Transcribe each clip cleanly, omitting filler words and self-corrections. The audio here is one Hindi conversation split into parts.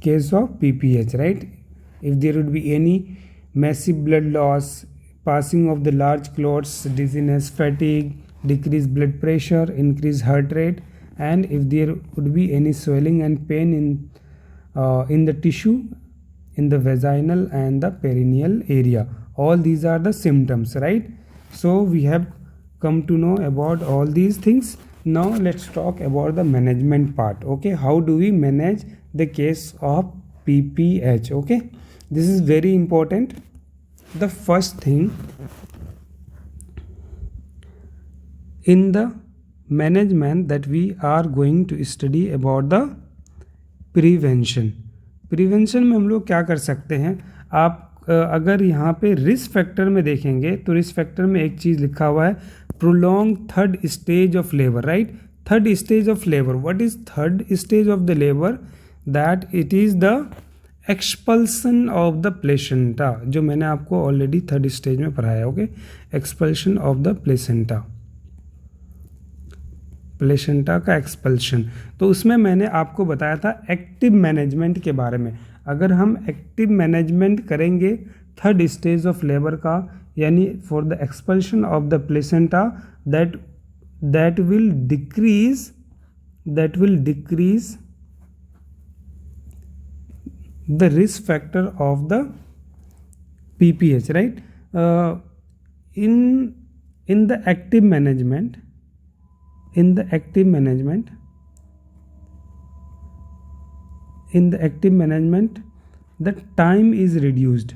case of PPH, right? If there would be any massive blood loss, passing of the large clots, dizziness, fatigue, decreased blood pressure, increased heart rate, and if there would be any swelling and pain in the tissue, in the vaginal and the perineal area. All these are the symptoms, right? So we have come to know about all these things. Now let's talk about the management part. Okay, how do we manage the case of PPH? Okay, this is very important. The first thing in the management that we are going to study about the prevention में हम लोग क्या कर सकते हैं. आप अगर यहाँ पे रिस्क फैक्टर में देखेंगे तो रिस्क फैक्टर में एक चीज़ लिखा हुआ है, prolong third stage of labour, right? Third stage of labour. What is third stage of the labour? That it is the expulsion of the placenta, जो मैंने आपको ऑलरेडी थर्ड स्टेज में पढ़ाया. Okay, expulsion of the placenta का एक्सपल्शन. तो उसमें मैंने आपको बताया था एक्टिव मैनेजमेंट के बारे में. अगर हम एक्टिव मैनेजमेंट करेंगे थर्ड स्टेज ऑफ लेबर का, यानी for the expulsion of the placenta, that will decrease the risk factor of the PPH, right? in the active management the time is reduced,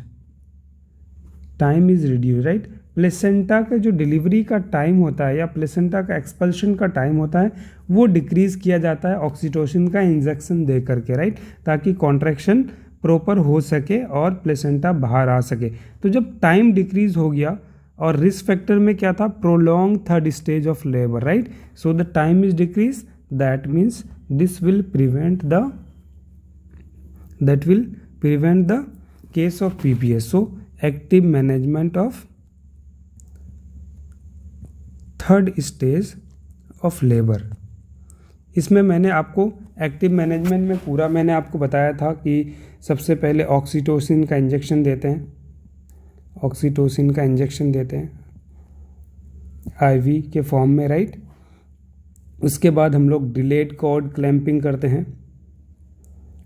right? Placenta का जो डिलीवरी का टाइम होता है या प्लेसेंटा का एक्सपल्शन का टाइम होता है वो डिक्रीज किया जाता है ऑक्सीटोसिन का इंजेक्शन दे करके, राइट? ताकि कॉन्ट्रैक्शन प्रॉपर हो सके और प्लेसेंटा बाहर आ सके. तो जब टाइम डिक्रीज हो गया और रिस्क फैक्टर में क्या था, prolong third stage of labour, right? So the time is decrease, that means this will prevent the case of PPH. So active management of third stage of labour. इसमें मैंने आपको एक्टिव मैनेजमेंट में पूरा मैंने आपको बताया था कि सबसे पहले ऑक्सीटोसिन का इंजेक्शन देते हैं IV के फॉर्म में, राइट? उसके बाद हम लोग डिलेड कॉर्ड क्लैंपिंग करते हैं.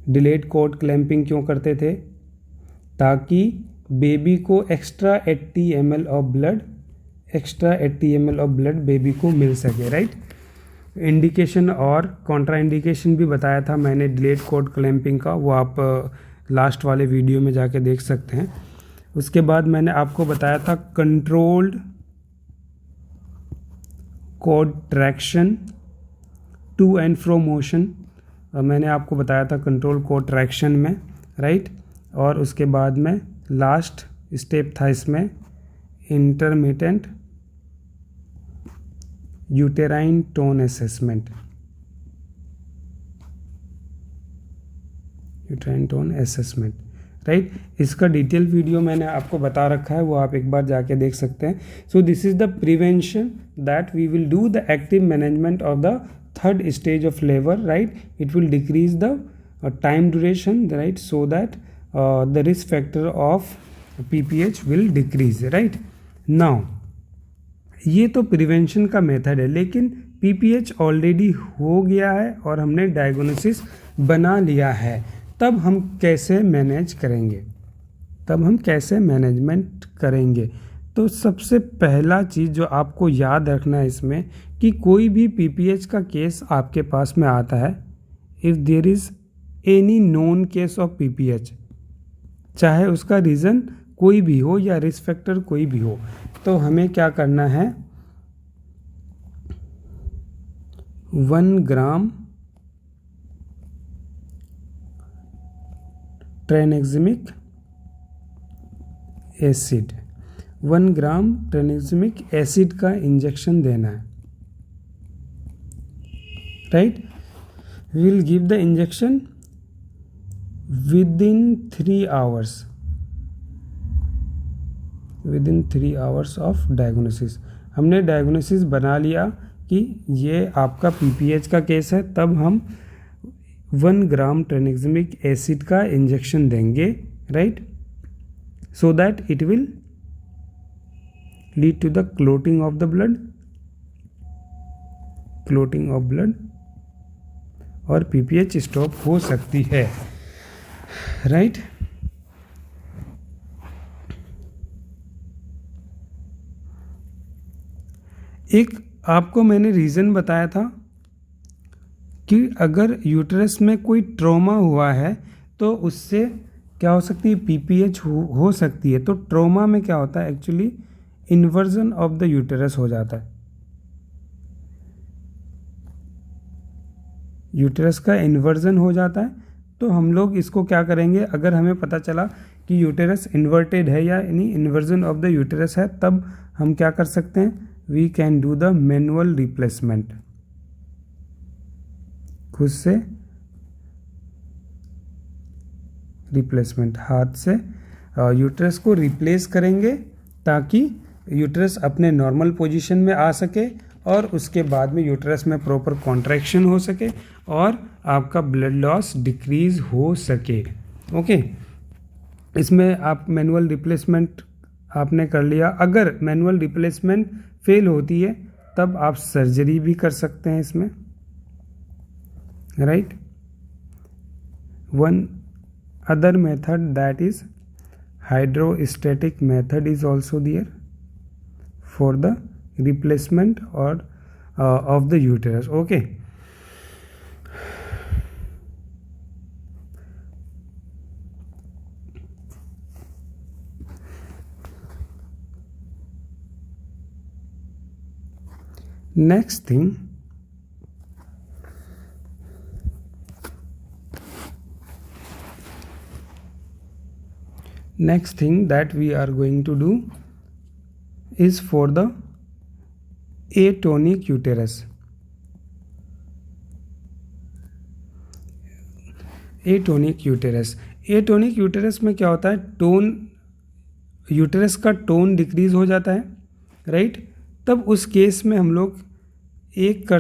डिलेड कॉर्ड क्लैंपिंग क्यों करते थे? ताकि बेबी को extra 80 ml of blood baby को मिल सके, राइट? इंडिकेशन और कॉन्ट्रा इंडिकेशन भी बताया था मैंने डिलेड कॉर्ड क्लैंपिंग का, वो आप लास्ट वाले वीडियो में जाके देख सकते हैं. उसके बाद मैंने आपको बताया था controlled cord traction, to and fro motion. मैंने आपको बताया था कंट्रोल कॉर्ड ट्रैक्शन में, राइट? और उसके बाद में लास्ट स्टेप था इसमें intermittent uterine tone assessment. Right? इसका डिटेल वीडियो मैंने आपको बता रखा है, वो आप एक बार जाके देख सकते हैं. So this is the prevention that we will do the active management of the third stage of labour, right? It will decrease the time duration, right? So that the risk factor of PPH will decrease, right? Now ये तो प्रिवेंशन का मेथड है, लेकिन PPH ऑलरेडी हो गया है और हमने डायग्नोसिस बना लिया है. तब हम कैसे मैनेजमेंट करेंगे? तो सबसे पहला चीज़ जो आपको याद रखना है इसमें कि कोई भी PPH का केस आपके पास में आता है, if there is any known case of PPH, चाहे उसका रीज़न कोई भी हो या रिस्क फैक्टर कोई भी हो, तो हमें क्या करना है, 1 gram tranexamic acid, 1 gram tranexamic acid का इंजेक्शन देना है, right? We will give the injection within 3 hours of diagnosis. हमने डायग्नोसिस बना लिया कि ये आपका PPH का केस है, तब हम 1 ग्राम ट्रांexamic एसिड का इंजेक्शन देंगे, right, so that it will lead to the clotting of the blood, clotting of blood, और पीपीएच स्टॉप हो सकती है, राइट। एक आपको मैंने रीज़न बताया था कि अगर यूट्रस में कोई ट्रॉमा हुआ है तो उससे क्या हो सकती है, पीपीएच हो सकती है। तो ट्रॉमा में क्या होता है, actually inversion of the uterus हो जाता है, यूटेरस का इन्वर्जन हो जाता है। तो हम लोग इसको क्या करेंगे, अगर हमें पता चला कि यूटेरस इन्वर्टेड है या यानी इन्वर्जन ऑफ द यूटेरस है, तब हम क्या कर सकते हैं, we can do the manual replacement, खुद से रिप्लेसमेंट, हाथ से यूटेरस को रिप्लेस करेंगे ताकि यूटेरस अपने नॉर्मल पोजीशन में आ सके और उसके बाद में यूटेरस में प्रॉपर कॉन्ट्रैक्शन हो सके और आपका ब्लड लॉस डिक्रीज हो सके। ओके, इसमें आप मैनुअल रिप्लेसमेंट आपने कर लिया। अगर मैनुअल रिप्लेसमेंट फेल होती है तब आप सर्जरी भी कर सकते हैं इसमें, right. One other method that is hydrostatic method is also there for the replacement or of the uterus. Okay, next thing, that we are going to do is for the atonic uterus. Atonic uterus, atonic uterus में क्या होता है, टोन, यूटेरस का टोन डिक्रीज हो जाता है, राइट। तब उस केस में हम लोग एक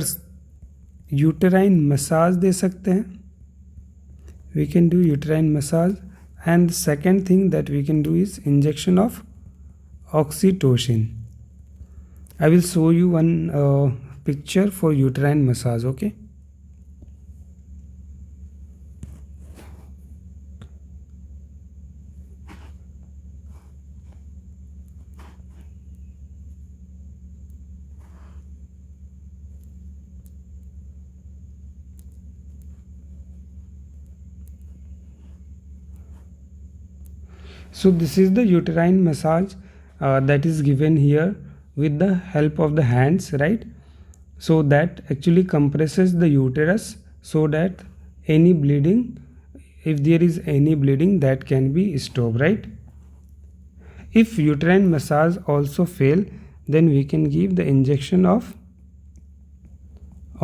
यूटेराइन मसाज दे सकते हैं, we can do uterine massage. And second thing that we can do is injection of oxytocin. I will show you one picture for uterine massage. Okay, so this is the uterine massage that is given here with the help of the hands, right. So that actually compresses the uterus so that any bleeding, if there is any bleeding, that can be stopped, right. If uterine massage also fail, then we can give the injection of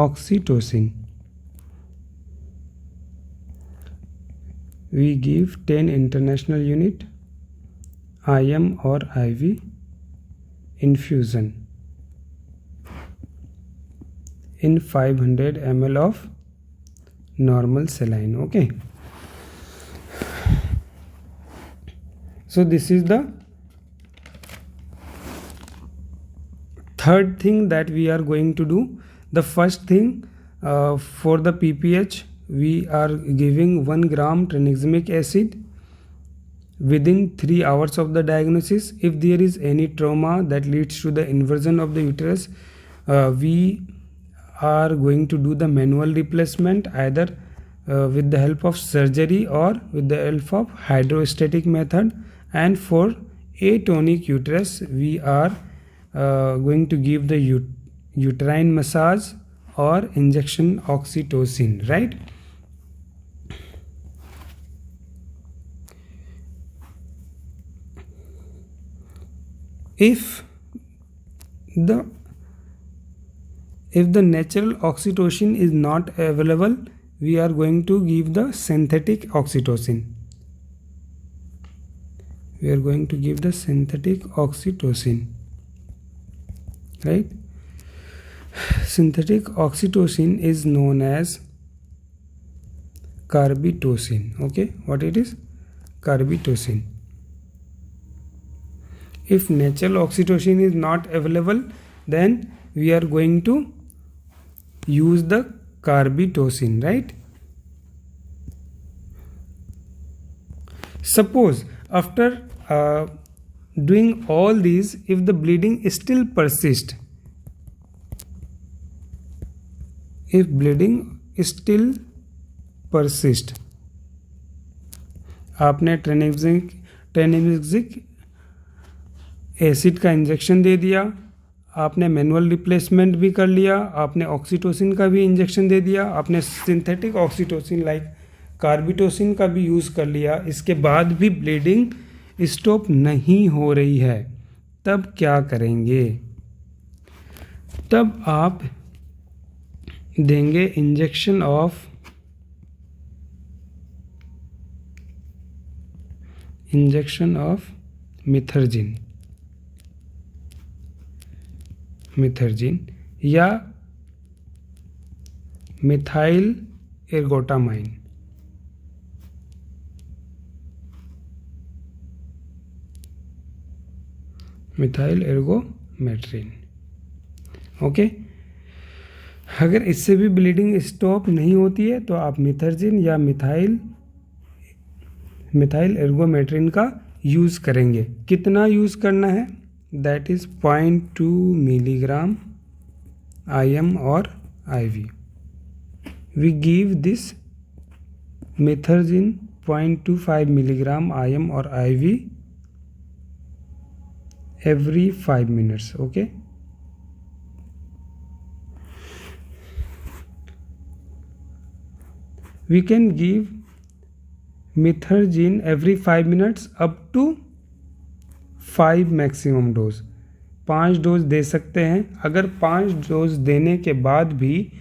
oxytocin. We give 10 international unit IM or IV infusion in 500 ml of normal saline. Okay, so this is the third thing that we are going to do. The first thing, for the PPH we are giving 1 gram tranexamic acid within 3 hours of the diagnosis. If there is any trauma that leads to the inversion of the uterus, we are going to do the manual replacement either with the help of surgery or with the help of hydrostatic method. And for atonic uterus we are going to give the uterine massage or injection oxytocin, right. If the natural oxytocin is not available, we are going to give the synthetic oxytocin. We are going to give the synthetic oxytocin, right. Synthetic oxytocin is known as carbetocin. Okay, what it is? Carbetocin. If natural oxytocin is not available, then we are going to use the carbetocin, right? Suppose after doing all these, if the bleeding still persists, if bleeding still persist, आपने ट्रेनिमिक्सिक एसिड का इंजेक्शन दे दिया, आपने मैनुअल रिप्लेसमेंट भी कर लिया, आपने ऑक्सीटोसिन का भी इंजेक्शन दे दिया, आपने सिंथेटिक ऑक्सीटोसिन लाइक कार्बिटोसिन का भी यूज़ कर लिया, इसके बाद भी ब्लीडिंग स्टॉप नहीं हो रही है, तब क्या करेंगे? तब आप देंगे इंजेक्शन ऑफ मिथर्जिन या मिथाइल एर्गोटामाइन. मिथाइल एर्गोमेट्रिन. ओके, अगर इससे भी ब्लीडिंग स्टॉप नहीं होती है तो आप मिथर्जिन या मिथाइल एर्गोमेट्रिन का यूज़ करेंगे. कितना यूज़ करना है? दैट इज़ 0.2 मिलीग्राम IM और IV. We give this Methergine 0.25 milligram IM और IV every 5 minutes. Okay, we can give Methergine every 5 minutes up to 5 maximum dose. 5 dose दे सकते हैं. अगर 5 डोज देने के बाद भी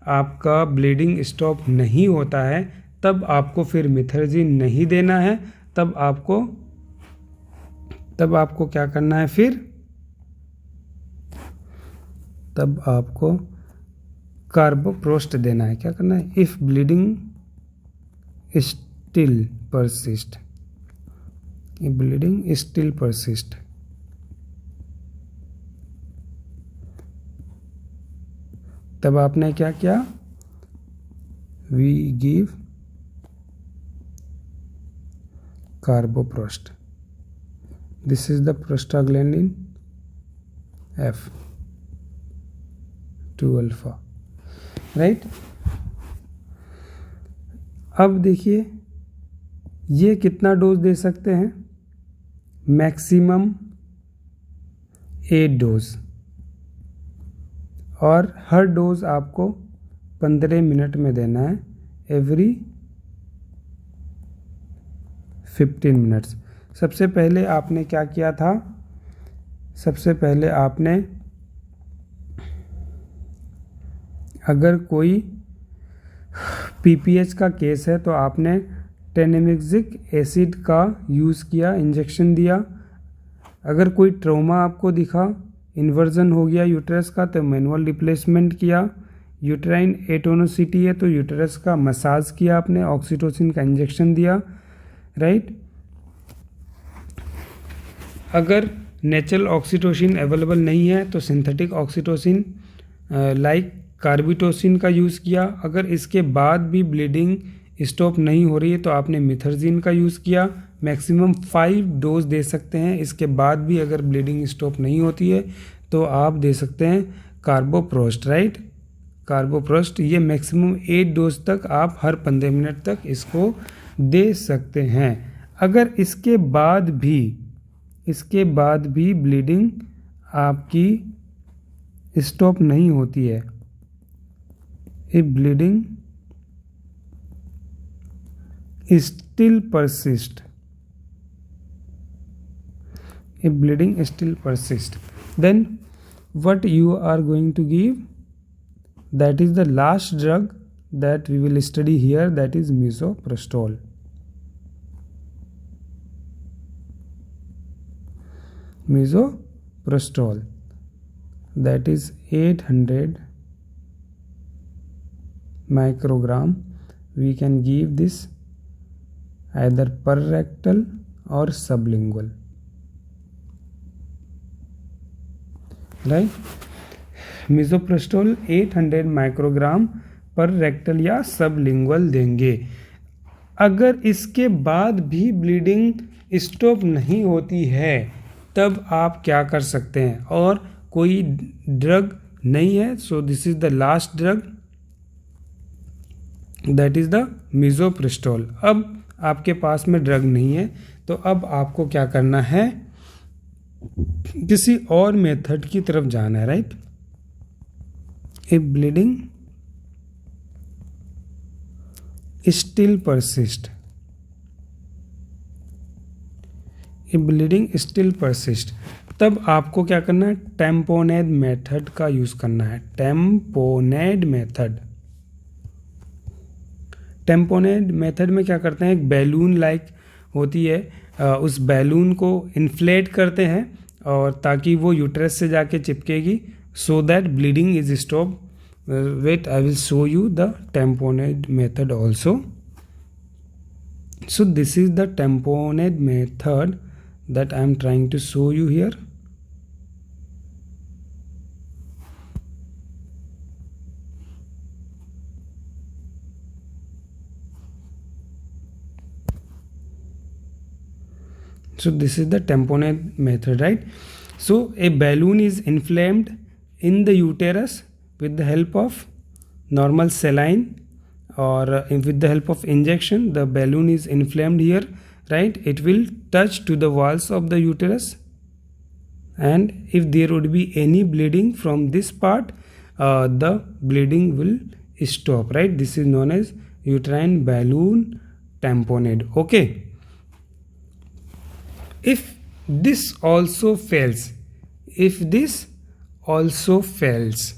आपका ब्लीडिंग स्टॉप नहीं होता है, तब आपको फिर मिथर्जिन नहीं देना है. तब आपको क्या करना है? फिर तब आपको कार्बोप्रोस्ट देना है. क्या करना है? इफ ब्लीडिंग स्टिल persist, तब आपने क्या किया? We give carboprost. This is the prostaglandin F2 alpha, right. अब देखिए ये कितना डोज दे सकते हैं? मैक्सिमम 8 डोज, और हर डोज आपको 15 मिनट में देना है, एवरी 15 मिनट्स. सबसे पहले आपने क्या किया था? सबसे पहले आपने, अगर कोई PPH का केस है तो आपने ट्रेनिमिक्सिक एसिड का यूज़ किया, इंजेक्शन दिया. अगर कोई ट्रोमा आपको दिखा, इन्वर्जन हो गया यूट्रस का, तो मैनुअल रिप्लेसमेंट किया. यूट्राइन एटोनोसिटी है तो यूट्रस का मसाज किया आपने, ऑक्सीटोसिन का इंजेक्शन दिया, राइट. अगर नेचुरल ऑक्सीटोसिन अवेलेबल नहीं है तो सिंथेटिक ऑक्सीटोसिन लाइक कार्बिटोसिन का यूज़ किया. अगर इसके बाद भी ब्लीडिंग स्टॉप नहीं हो रही है तो आपने मिथर्जिन का यूज़ किया. मैक्सिमम 5 डोज दे सकते हैं. इसके बाद भी अगर ब्लीडिंग स्टॉप नहीं होती है तो आप दे सकते हैं कार्बोप्रोस्ट, राइट. कार्बोप्रोस्ट, ये मैक्सिमम 8 डोज तक आप हर 15 मिनट तक इसको दे सकते हैं. अगर इसके बाद भी ब्लीडिंग आपकी स्टॉप नहीं होती है, if bleeding still persist, then what you are going to give, that is the last drug that we will study here, that is misoprostol. That is 800 microgram we can give this either per-rectal or sublingual, right? मिसोप्रेस्टोल 800 microgram पर रेक्टल या सबलिंगुअल देंगे। अगर इसके बाद भी ब्लीडिंग स्टॉप नहीं होती है तब आप क्या कर सकते हैं, और कोई ड्रग नहीं है, so this is the last drug, that is the misoprostol. अब आपके पास में ड्रग नहीं है तो अब आपको क्या करना है, किसी और मेथड की तरफ जाना है, right? If bleeding still persist, if bleeding still persist, तब आपको क्या करना है, टेम्पोनेड मेथड का यूज करना है। टेम्पोनेड मेथड, टेम्पोनेड मेथड में क्या करते हैं, एक बैलून लाइक होती है, उस बैलून को इन्फ्लेट करते हैं और ताकि वो यूट्रस से जाके चिपकेगी, so that bleeding is stop. Wait, I will show you the tamponade method also. So this is the tamponade method that I am trying to show you here. So this is the tamponade method, right? So a balloon is inflamed in the uterus with the help of normal saline or with the help of injection. The balloon is inflamed here, right? It will touch to the walls of the uterus, and if there would be any bleeding from this part, the bleeding will stop, right? This is known as uterine balloon tamponade. Okay, if this also fails, if this also fails,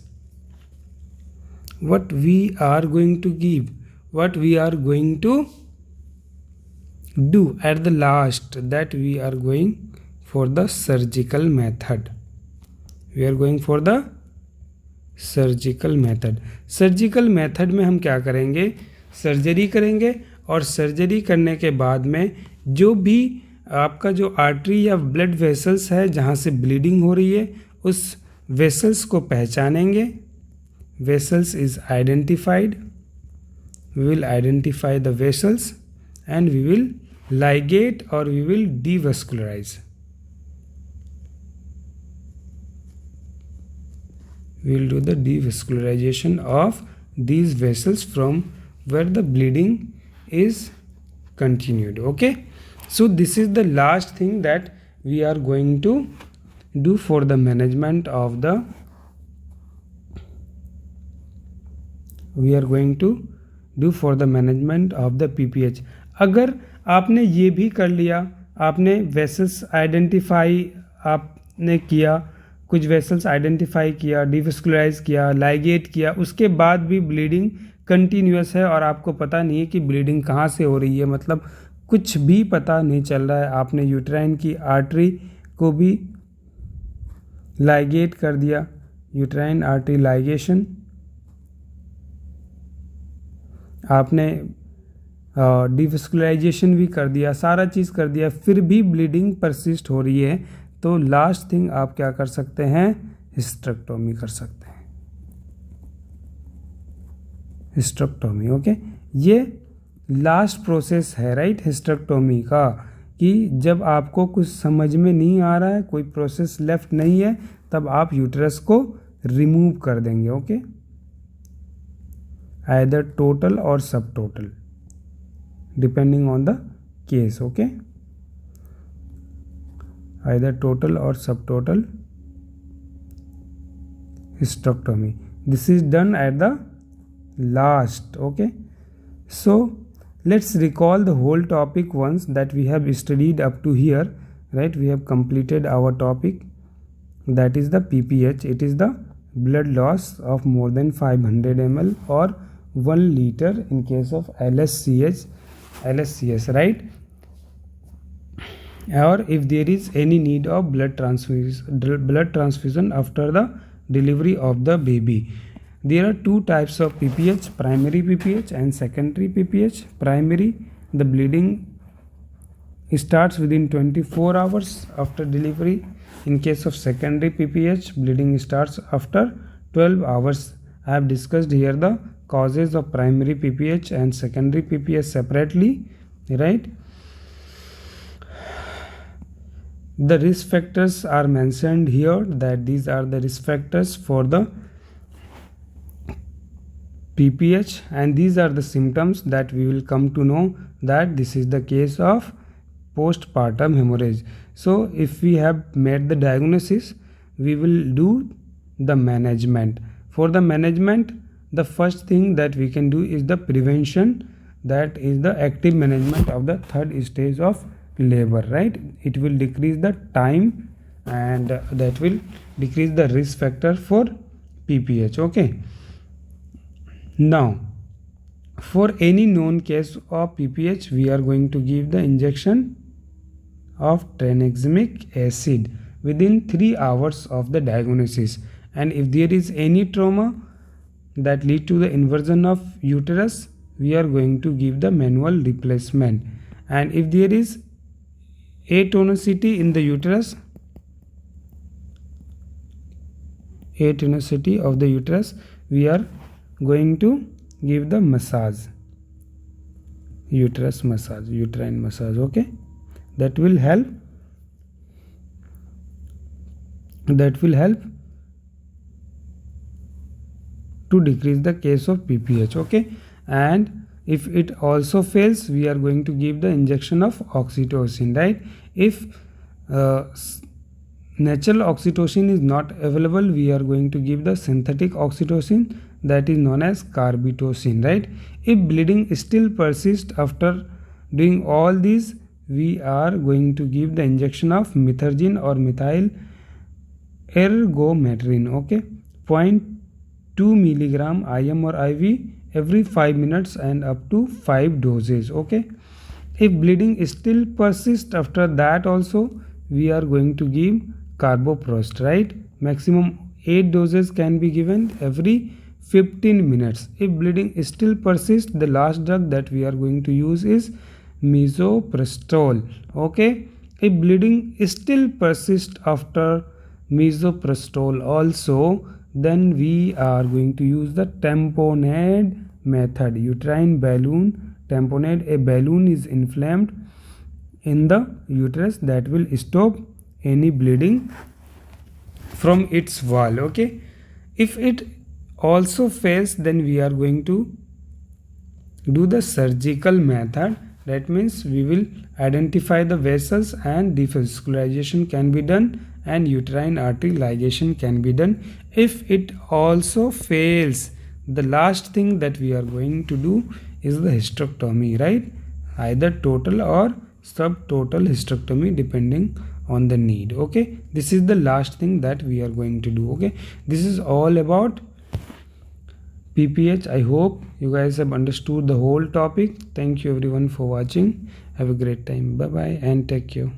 what we are going to give, what we are going to do at the last, that we are going for the surgical method. We are going for the surgical method. Surgical method में हम क्या करेंगे, सर्जरी करेंगे, और सर्जरी करने के बाद में जो भी आपका जो आर्टरी या ब्लड वेसल्स है जहाँ से ब्लीडिंग हो रही है, उस वेसल्स को पहचानेंगे। Vessels is identified, we will identify the vessels and we will ligate or we will devascularize. We will do the devascularization of these vessels from where the bleeding is continued. Okay, so this is the last thing that we are going to do for the management of the, we are going to do for the management of the PPH. अगर आपने ये भी कर लिया, आपने वेसल्स आइडेंटिफाई आपने किया, कुछ वेसल्स आइडेंटिफाई किया, डिवस्कुलराइज किया, लाइगेट किया, उसके बाद भी ब्लीडिंग कंटिन्यूअस है और आपको पता नहीं है कि ब्लीडिंग कहाँ से हो रही है, मतलब कुछ भी पता नहीं चल रहा है, आपने यूट्राइन की आर्टरी को भी लाइगेट कर दिया, यूट्राइन आर्टरी लाइगेशन, आपने डिवस्कुलराइजेशन भी कर दिया, सारा चीज़ कर दिया, फिर भी ब्लीडिंग परसिस्ट हो रही है, तो लास्ट थिंग आप क्या कर सकते हैं, हिस्टेरेक्टोमी कर सकते हैं, हिस्टेरेक्टोमी। ओके, ये लास्ट प्रोसेस है, राइट, हिस्टेरेक्टोमी का, कि जब आपको कुछ समझ में नहीं आ रहा है, कोई प्रोसेस लेफ्ट नहीं है, तब आप यूट्रस को रिमूव कर देंगे। ओके, आइदर टोटल और सब total, depending on the case. Okay, either total or subtotal hysterectomy. This is done at the last. Okay, so let's recall the whole topic once that we have studied up to here, right? We have completed our topic, that is the PPH. It is the blood loss of more than 500 ml or 1 liter in case of LSCS, right? Or if there is any need of blood transfusion after the delivery of the baby. There are two types of PPH, primary PPH and secondary PPH. Primary, the bleeding starts within 24 hours after delivery. In case of secondary PPH, bleeding starts after 12 hours. I have discussed here the causes of primary PPH and secondary PPH separately, right? The risk factors are mentioned here, that these are the risk factors for the PPH, and these are the symptoms that we will come to know that this is the case of postpartum hemorrhage. So if we have made the diagnosis, we will do the management. For the management, the first thing that we can do is the prevention, that is the active management of the third stage of labor, right? It will decrease the time and that will decrease the risk factor for PPH. Okay, now for any known case of PPH, we are going to give the injection of tranexamic acid within 3 hours of the diagnosis. And if there is any trauma that lead to the inversion of uterus, we are going to give the manual replacement. And if there is atonicity in the uterus, atonicity of the uterus, we are going to give the massage, uterus massage, uterine massage. Okay, that will help to decrease the case of PPH. Okay, and if it also fails, we are going to give the injection of oxytocin, right? If natural oxytocin is not available, we are going to give the synthetic oxytocin, that is known as carbetocin, right? If bleeding still persists after doing all these, we are going to give the injection of methergine or methyl ergometrin. Okay, 0.2 milligram IM or IV every 5 minutes and up to 5 doses. Okay, if bleeding still persists after that also, we are going to give carboprost, right? Maximum 8 doses can be given every 15 minutes. If bleeding still persists, the last drug that we are going to use is misoprostol. Okay, if bleeding still persists after misoprostol also, then we are going to use the tamponade method, uterine balloon tamponade. A balloon is inflamed in the uterus that will stop any bleeding from its wall. Okay, if it also fails, then we are going to do the surgical method. That means we will identify the vessels and devascularization can be done and uterine artery ligation can be done. If it also fails, the last thing that we are going to do is the hysterectomy, right? Either total or subtotal hysterectomy depending on the need. Okay, this is the last thing that we are going to do. Okay, this is all about PPH. I hope you guys have understood the whole topic. Thank you everyone for watching. Have a great time. Bye bye and take care.